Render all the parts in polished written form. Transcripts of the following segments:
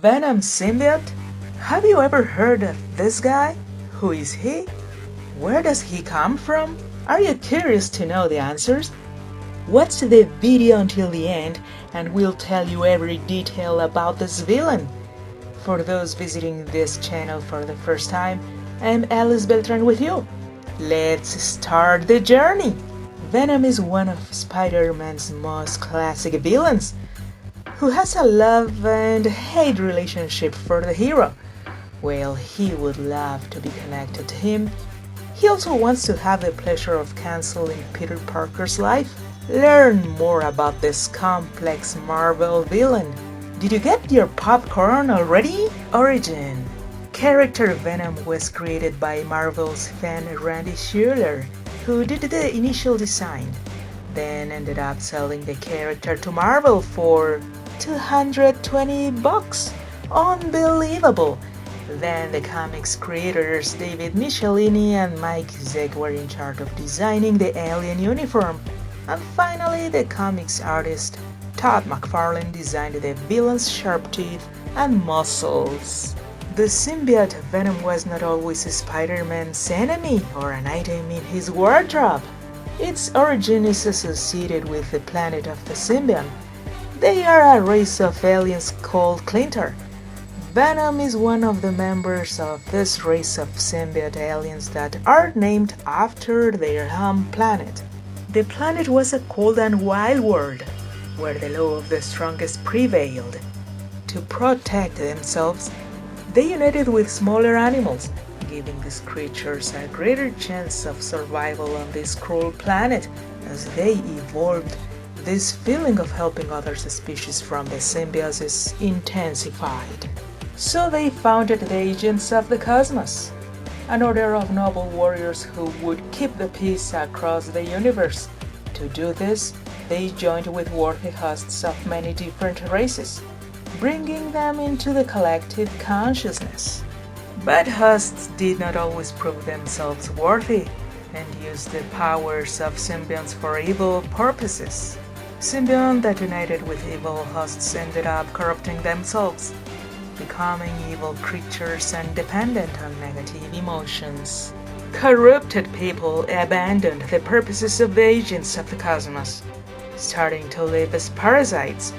Venom symbiote? Have you ever heard of this guy? Who is he? Where does he come from? Are you curious to know the answers? Watch the video until the end and we'll tell you every detail about this villain. For those visiting this channel for the first time, I'm Alice Beltran with you. Let's start the journey! Venom is one of Spider-Man's most classic villains, who has a love and hate relationship for the hero. While he would love to be connected to him, he also wants to have the pleasure of canceling Peter Parker's life. Learn more about this complex Marvel villain. Did you get your popcorn already? Origin. Character Venom was created by Marvel's fan Randy Schueller, who did the initial design, then ended up selling the character to Marvel for $220. Unbelievable! Then the comics creators David Michelini and Mike Zeck were in charge of designing the alien uniform, and finally the comics artist Todd McFarlane designed the villain's sharp teeth and muscles. The symbiote Venom was not always Spider-Man's enemy or an item in his wardrobe. Its origin is associated with the planet of the symbiote. They are a race of aliens called Clintar. Venom is one of the members of this race of symbiote aliens that are named after their home planet. The planet was a cold and wild world, where the law of the strongest prevailed. To protect themselves, they united with smaller animals, giving these creatures a greater chance of survival on this cruel planet. As they evolved, this feeling of helping other species from the symbiosis intensified. So they founded the Agents of the Cosmos, an order of noble warriors who would keep the peace across the universe. To do this, they joined with worthy hosts of many different races, bringing them into the collective consciousness. But hosts did not always prove themselves worthy and used the powers of symbionts for evil purposes. Symbionts that united with evil hosts ended up corrupting themselves, becoming evil creatures and dependent on negative emotions. Corrupted people abandoned the purposes of the Agents of the Cosmos, starting to live as parasites.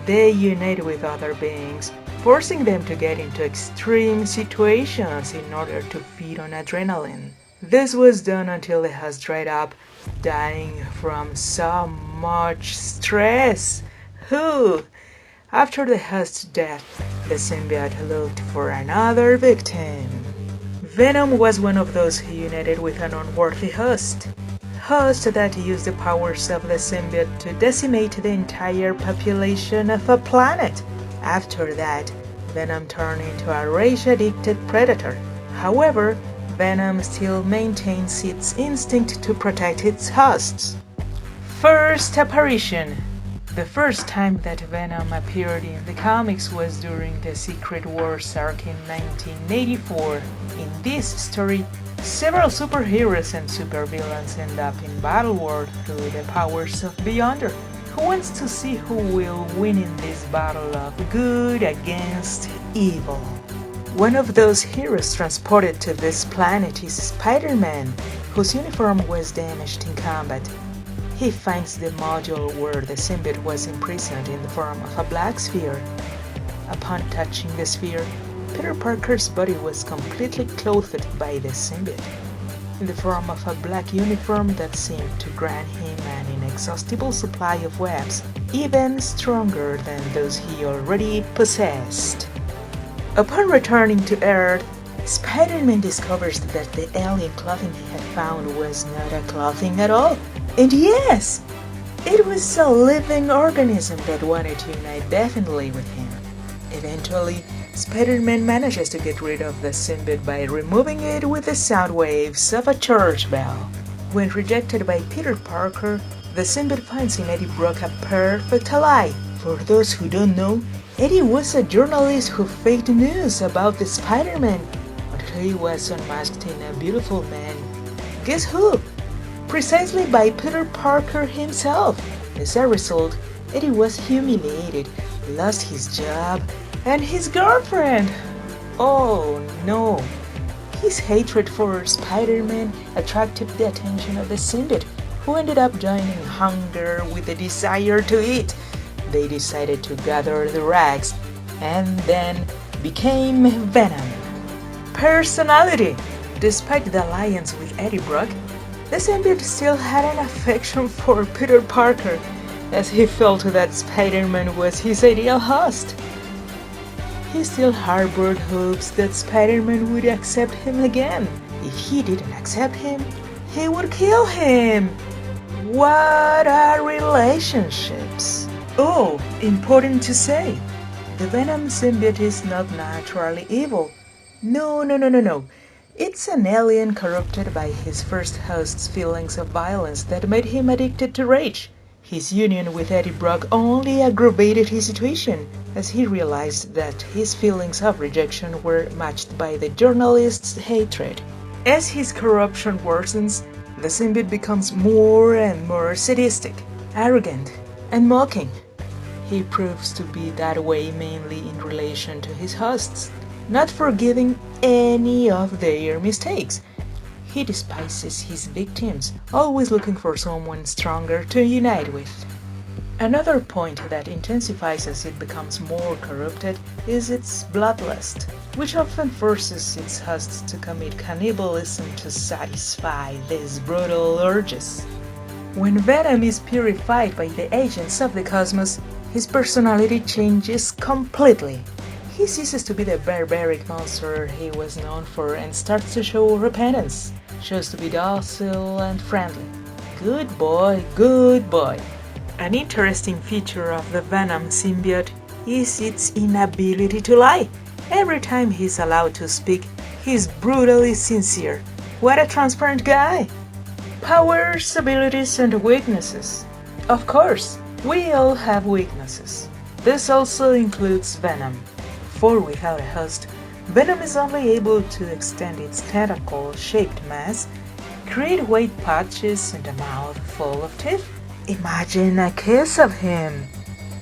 They unite with other beings, forcing them to get into extreme situations in order to feed on adrenaline. This was done until the host dried up, dying from so much stress. After the host's death, the symbiote looked for another victim. Venom was one of those who united with an unworthy host that used the powers of the symbiote to decimate the entire population of a planet. After that, Venom turned into a rage-addicted predator. However, Venom still maintains its instinct to protect its hosts. First apparition. The first time that Venom appeared in the comics was during the Secret Wars arc in 1984. In this story, several superheroes and supervillains end up in battle world through the powers of Beyonder. Who wants to see who will win in this battle of good against evil? One of those heroes transported to this planet is Spider-Man, whose uniform was damaged in combat. He finds the module where the symbiote was imprisoned in the form of a black sphere. Upon touching the sphere, Peter Parker's body was completely clothed by the symbiote, in the form of a black uniform that seemed to grant him an inexhaustible supply of webs, even stronger than those he already possessed. Upon returning to Earth, Spider-Man discovers that the alien clothing he had found was not a clothing at all. And yes, it was a living organism that wanted to unite definitely with him. Eventually, Spider-Man manages to get rid of the symbiote by removing it with the sound waves of a church bell. When rejected by Peter Parker, the symbiote finds in Eddie Brock a perfect ally. For those who don't know, Eddie was a journalist who faked news about the Spider-Man until he was unmasked in a beautiful man. Guess who? Precisely by Peter Parker himself. As a result, Eddie was humiliated, lost his job, And his girlfriend! Oh no! His hatred for Spider-Man attracted the attention of the symbiote, who ended up joining hunger with the desire to eat. They decided to gather the rags and then became Venom. Personality. Despite the alliance with Eddie Brock, the symbiote still had an affection for Peter Parker, as he felt that Spider-Man was his ideal host. He still harbored hopes that Spider-Man would accept him again. If he didn't accept him, he would kill him. What are relationships? Oh, important to say. The Venom symbiote is not naturally evil. No. It's an alien corrupted by his first host's feelings of violence that made him addicted to rage. His union with Eddie Brock only aggravated his situation, as he realized that his feelings of rejection were matched by the journalist's hatred. As his corruption worsens, the symbiote becomes more and more sadistic, arrogant, and mocking. He proves to be that way mainly in relation to his hosts, not forgiving any of their mistakes. He despises his victims, always looking for someone stronger to unite with. Another point that intensifies as it becomes more corrupted is its bloodlust, which often forces its hosts to commit cannibalism to satisfy these brutal urges. When Venom is purified by the agents of the cosmos, his personality changes completely. He ceases to be the barbaric monster he was known for and starts to show repentance, shows to be docile and friendly. Good boy. An interesting feature of the Venom symbiote is its inability to lie. Every time he's allowed to speak, he's brutally sincere. What a transparent guy! Powers, abilities, and weaknesses. Of course, we all have weaknesses. This also includes Venom. For without a host, Venom is only able to extend its tentacle-shaped mass, create white patches and a mouth full of teeth. Imagine a kiss of him!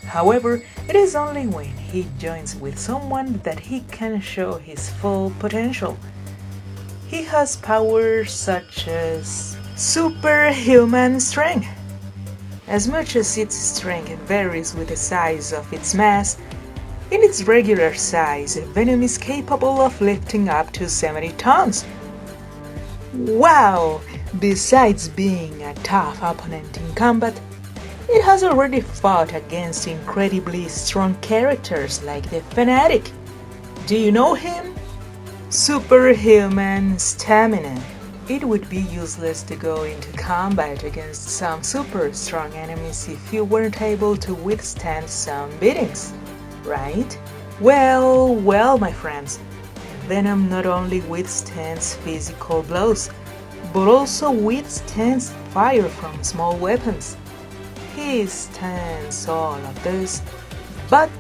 However, it is only when he joins with someone that he can show his full potential. He has powers such as superhuman strength. As much as its strength varies with the size of its mass, in its regular size, Venom is capable of lifting up to 70 tons. Wow! Besides being a tough opponent in combat, it has already fought against incredibly strong characters like the Fanatic. Do you know him? Superhuman stamina. It would be useless to go into combat against some super strong enemies if you weren't able to withstand some beatings, right? Well, my friends, Venom not only withstands physical blows, but also withstands fire from small weapons. He stands all of this, but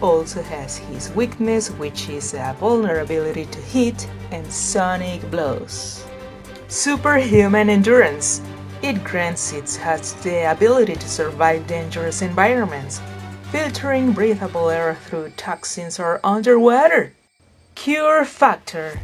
also has his weakness, which is a vulnerability to heat and sonic blows. Superhuman endurance. It grants its hosts the ability to survive dangerous environments, filtering breathable air through toxins or underwater. Cure factor.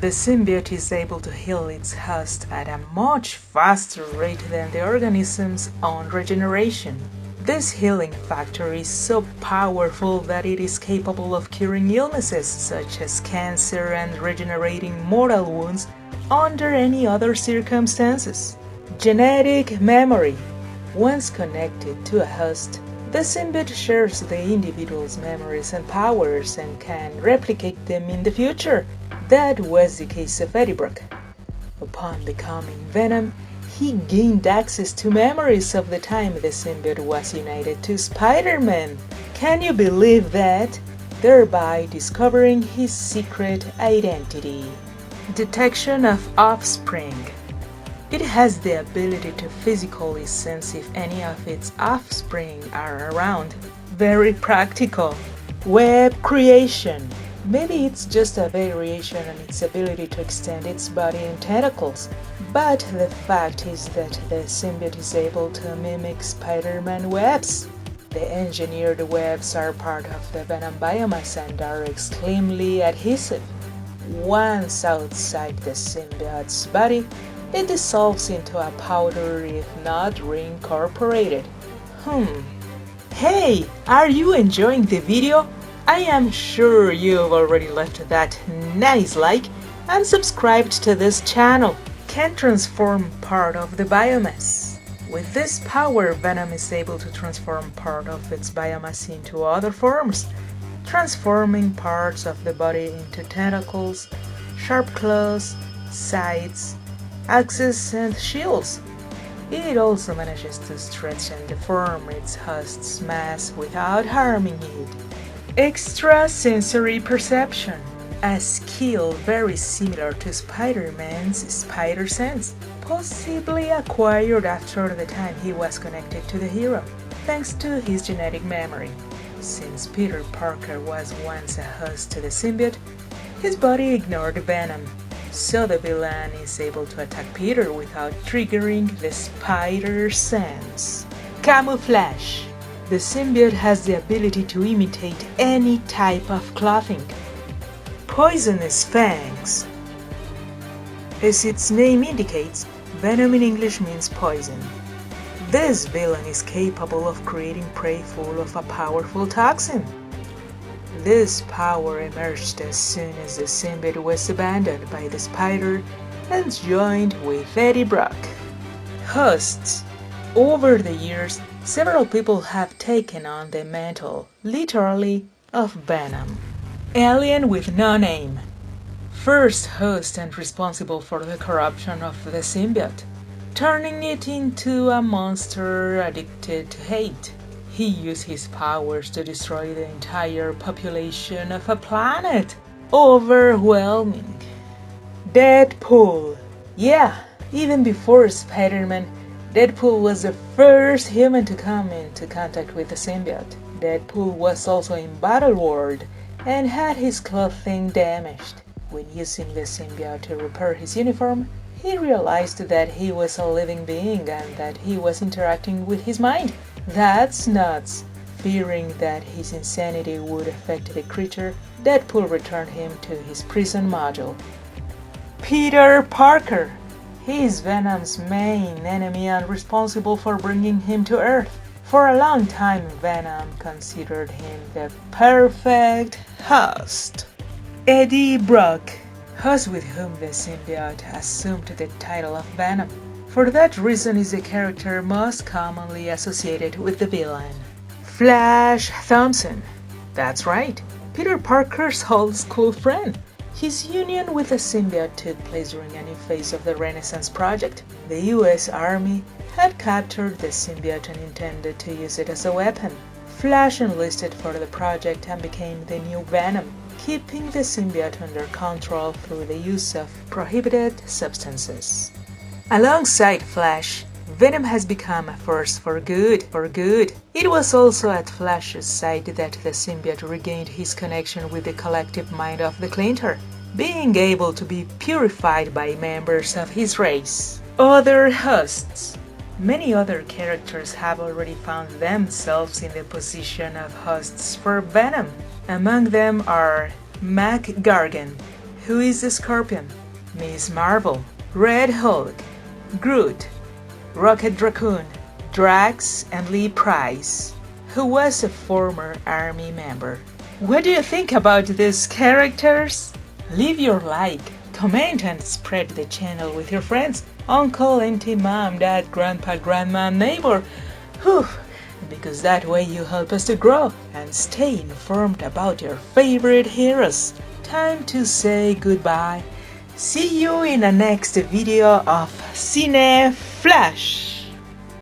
The symbiote is able to heal its host at a much faster rate than the organism's own regeneration. This healing factor is so powerful that it is capable of curing illnesses such as cancer and regenerating mortal wounds under any other circumstances. Genetic memory. Once connected to a host, the symbiote shares the individual's memories and powers and can replicate them in the future. That was the case of Eddie Brock. Upon becoming Venom, he gained access to memories of the time the symbiote was united to Spider-Man. Can you believe that? Thereby discovering his secret identity. Detection of offspring. It has the ability to physically sense if any of its offspring are around. Very practical. Web creation. Maybe it's just a variation on its ability to extend its body in tentacles, but the fact is that the symbiote is able to mimic Spider-Man webs. The engineered webs are part of the venom biomass and are extremely adhesive. Once outside the symbiote's body, it dissolves into a powder if not reincorporated. Hey, are you enjoying the video? I am sure you've already left that nice like and subscribed to this channel. Can transform part of the biomass. With this power, Venom is able to transform part of its biomass into other forms, transforming parts of the body into tentacles, sharp claws, sides, axes, and shields. It also manages to stretch and deform its host's mass without harming it. Extrasensory perception, a skill very similar to Spider-Man's spider sense, possibly acquired after the time he was connected to the hero, thanks to his genetic memory. Since Peter Parker was once a host to the symbiote, his body ignored Venom, so the villain is able to attack Peter without triggering the spider sense. Camouflage. The symbiote has the ability to imitate any type of clothing. Poisonous fangs. As its name indicates, venom in English means poison. This villain is capable of creating prey full of a powerful toxin. This power emerged as soon as the symbiote was abandoned by the spider and joined with Eddie Brock. Hosts. Over the years, several people have taken on the mantle, literally, of Venom. Alien with no name. First host and responsible for the corruption of the symbiote, turning it into a monster addicted to hate. He used his powers to destroy the entire population of a planet. Overwhelming. Deadpool. Yeah, even before Spider-Man, Deadpool was the first human to come into contact with the symbiote. Deadpool was also in Battleworld and had his clothing damaged. When using the symbiote to repair his uniform, he realized that he was a living being and that he was interacting with his mind. That's nuts. Fearing that his insanity would affect the creature, Deadpool returned him to his prison module. Peter Parker. He is Venom's main enemy and responsible for bringing him to Earth. For a long time, Venom considered him the perfect host. Eddie Brock, host with whom the symbiote assumed the title of Venom. For that reason is the character most commonly associated with the villain. Flash Thompson. That's right, Peter Parker's old school friend. His union with the symbiote took place during a new phase of the Renaissance Project. The US Army had captured the symbiote and intended to use it as a weapon. Flash enlisted for the project and became the new Venom, keeping the symbiote under control through the use of prohibited substances. Alongside Flash, Venom has become a force for good. It was also at Flash's side that the symbiote regained his connection with the collective mind of the Clinter, being able to be purified by members of his race. Other hosts. Many other characters have already found themselves in the position of hosts for Venom. Among them are Mac Gargan, who is the Scorpion, Miss Marvel, Red Hulk, Groot, Rocket Raccoon, Drax, and Lee Price, who was a former army member. What do you think about these characters? Leave your like, comment, and spread the channel with your friends, uncle, auntie, mom, dad, grandpa, grandma, neighbor. Whew, because that way you help us to grow and stay informed about your favorite heroes. Time to say goodbye. See you in the next video of Cine Flash.